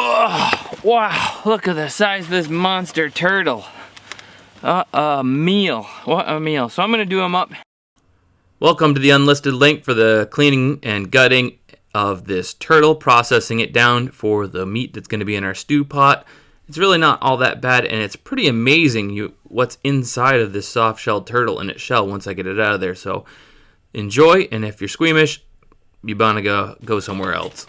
Oh, wow, look at the size of this monster turtle. A meal. What a meal. So I'm going to do them up. Welcome to the unlisted link for the cleaning and gutting of this turtle, processing it down for the meat that's going to be in our stew pot. It's really not all that bad, and it's pretty amazing what's inside of this soft-shelled turtle in its shell once I get it out of there. So enjoy, and if you're squeamish, you want to go somewhere else.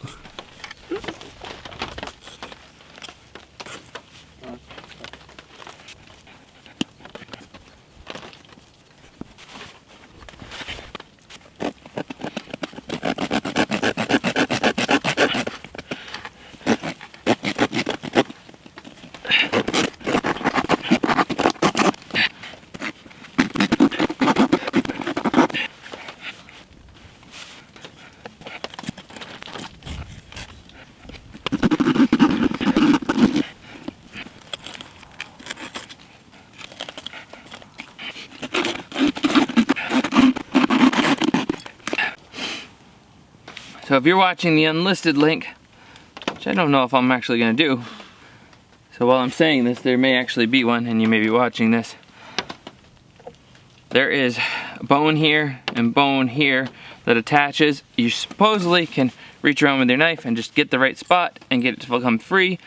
So if you're watching the unlisted link, which I don't know if I'm actually going to do, so while I'm saying this, there may actually be one, and you may be watching this. There is bone here and bone here that attaches. You supposedly can reach around with your knife and just get the right spot and get it to become free.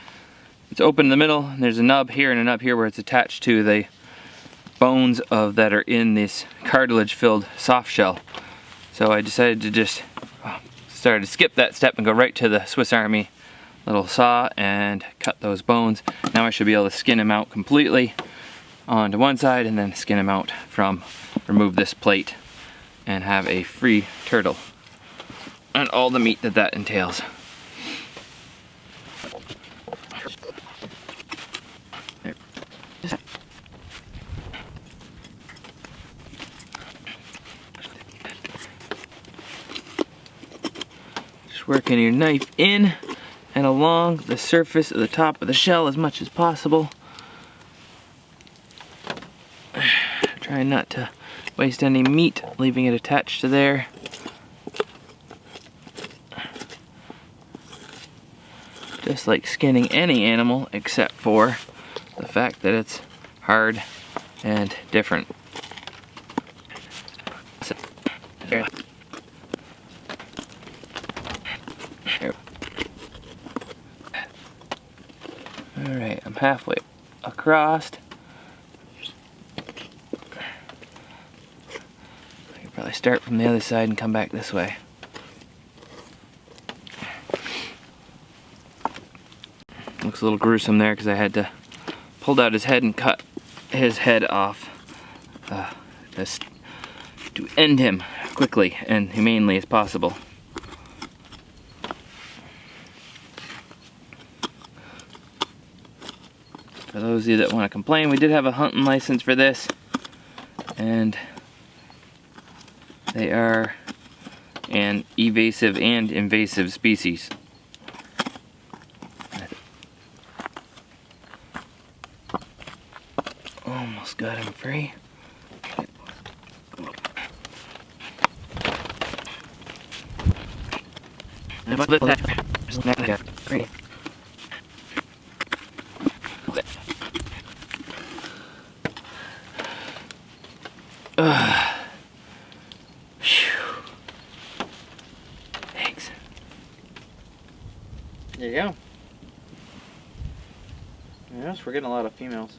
It's open in the middle, and there's a nub here and a nub here where it's attached to the bones that are in this cartilage-filled soft shell. So I decided to just started to skip that step and go right to the Swiss Army little saw and cut those bones. Now I should be able to skin them out completely onto one side and then skin them out remove this plate and have a free turtle and all the meat that entails. Working your knife in and along the surface of the top of the shell as much as possible. Trying not to waste any meat, leaving it attached to there. Just like skinning any animal except for the fact that it's hard and different. Alright, I'm halfway across. I could probably start from the other side and come back this way. Looks a little gruesome there because I had to pull out his head and cut his head off just to end him quickly and humanely as possible. For those of you that want to complain, we did have a hunting license for this, and they are an evasive and invasive species. Almost got him free. Great. Thanks. There you go. Yes, we're getting a lot of females.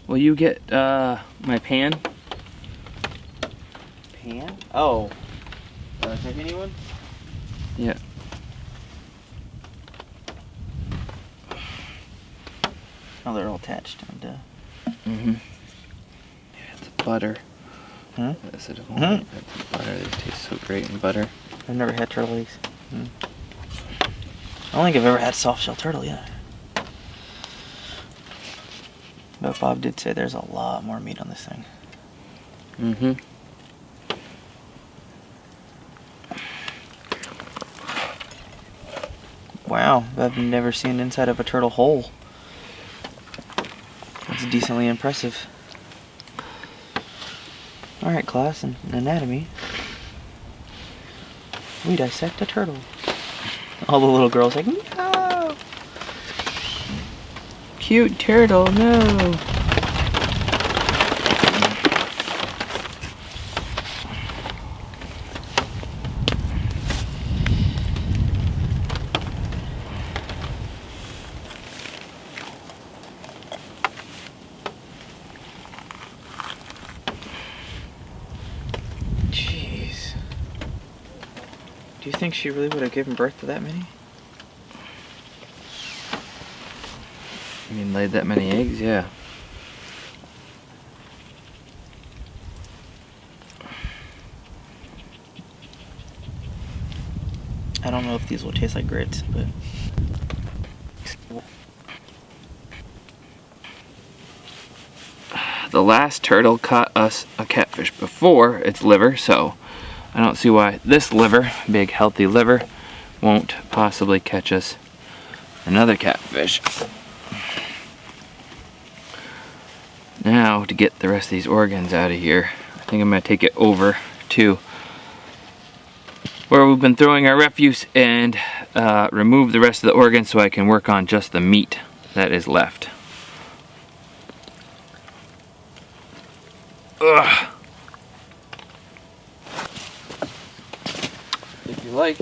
Will you get my pan? Pan? Oh. Titanium one? Yeah. Oh, they're all attached. Mm-hmm. Yeah, it's butter. Huh? That's butter. They taste so great in butter. I've never had turtle eggs. I don't think I've ever had soft shell turtle yet. But Bob did say there's a lot more meat on this thing. Mm-hmm. Wow, I've never seen inside of a turtle whole. That's decently impressive. Alright, class, in anatomy, we dissect a turtle. All the little girls like, no. Cute turtle, no. Jeez. Do you think she really would have given birth to that many? I mean, laid that many eggs, yeah. I don't know if these will taste like grits, but... The last turtle caught us a catfish before its liver, so I don't see why this liver, big healthy liver, won't possibly catch us another catfish. Now, to get the rest of these organs out of here, I think I'm going to take it over to where we've been throwing our refuse and remove the rest of the organs so I can work on just the meat that is left. Ugh. If you like.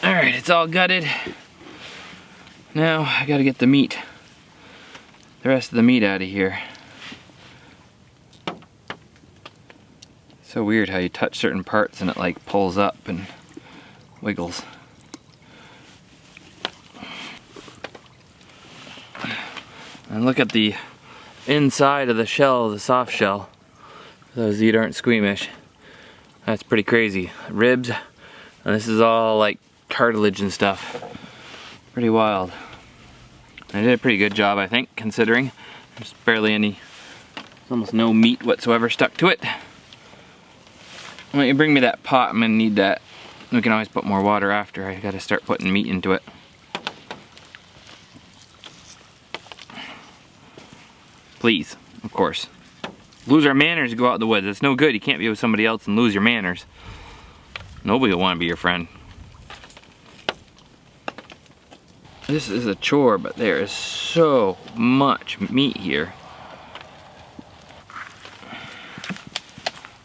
Alright, it's all gutted. Now I gotta get the meat, the rest of the meat out of here. So weird how you touch certain parts and it like pulls up and wiggles. And look at the inside of the shell, the soft shell. For those of you that aren't squeamish, that's pretty crazy. Ribs, and this is all like cartilage and stuff. Pretty wild. I did a pretty good job, I think, considering there's barely any, almost no meat whatsoever stuck to it. Why don't you bring me that pot? I'm gonna need that. We can always put more water after. I gotta start putting meat into it. Please, of course. Lose our manners to go out in the woods. It's no good. You can't be with somebody else and lose your manners. Nobody will want to be your friend. This is a chore, but there is so much meat here.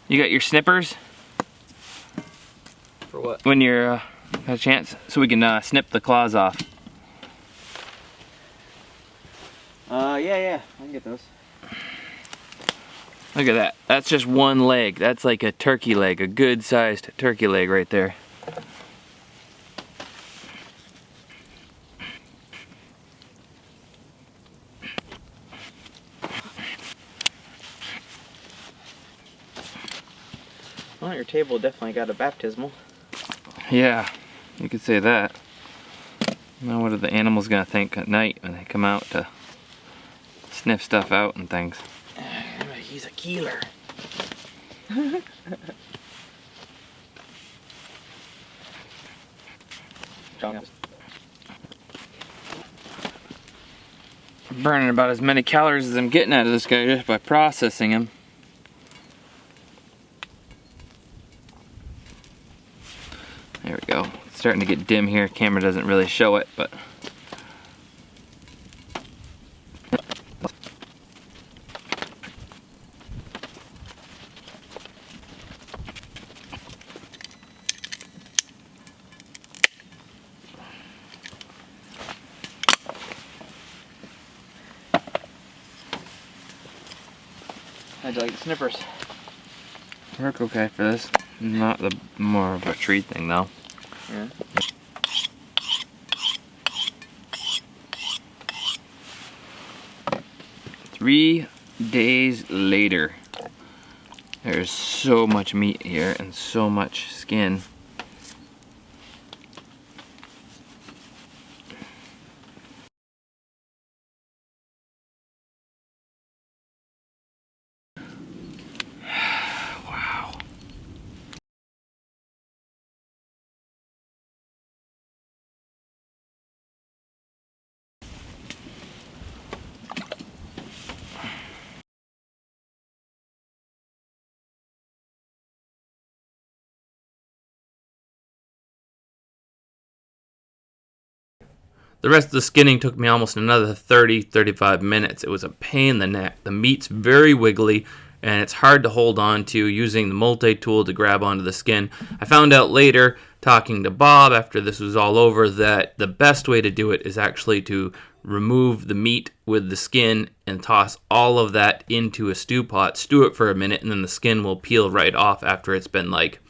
You got your snippers? For what? When you're got a chance, so we can snip the claws off. Yeah, I can get those. Look at that. That's just one leg. That's like a turkey leg, a good sized turkey leg right there. Well, your table definitely got a baptismal. Yeah, you could say that. Now what are the animals gonna think at night when they come out to sniff stuff out and things? He's a killer. Burning about as many calories as I'm getting out of this guy just by processing him. There we go. It's starting to get dim here. Camera doesn't really show it, but How'd you like the snippers? work okay for this. Not the more of a treat thing though. Yeah. 3 days later. There's so much meat here and so much skin. The rest of the skinning took me almost another 30-35 minutes. It was a pain in the neck. The meat's very wiggly, and it's hard to hold on to using the multi-tool to grab onto the skin. I found out later, talking to Bob after this was all over, that the best way to do it is actually to remove the meat with the skin and toss all of that into a stew pot, stew it for a minute, and then the skin will peel right off after it's been like,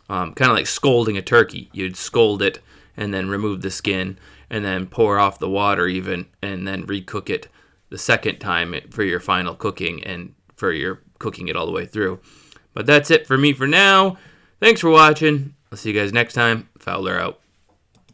kind of like scalding a turkey. You'd scald it and then remove the skin and then pour off the water even, and then recook it the second time for your final cooking and for your cooking it all the way through. But that's it for me for now. Thanks for watching. I'll see you guys next time. Fowler out.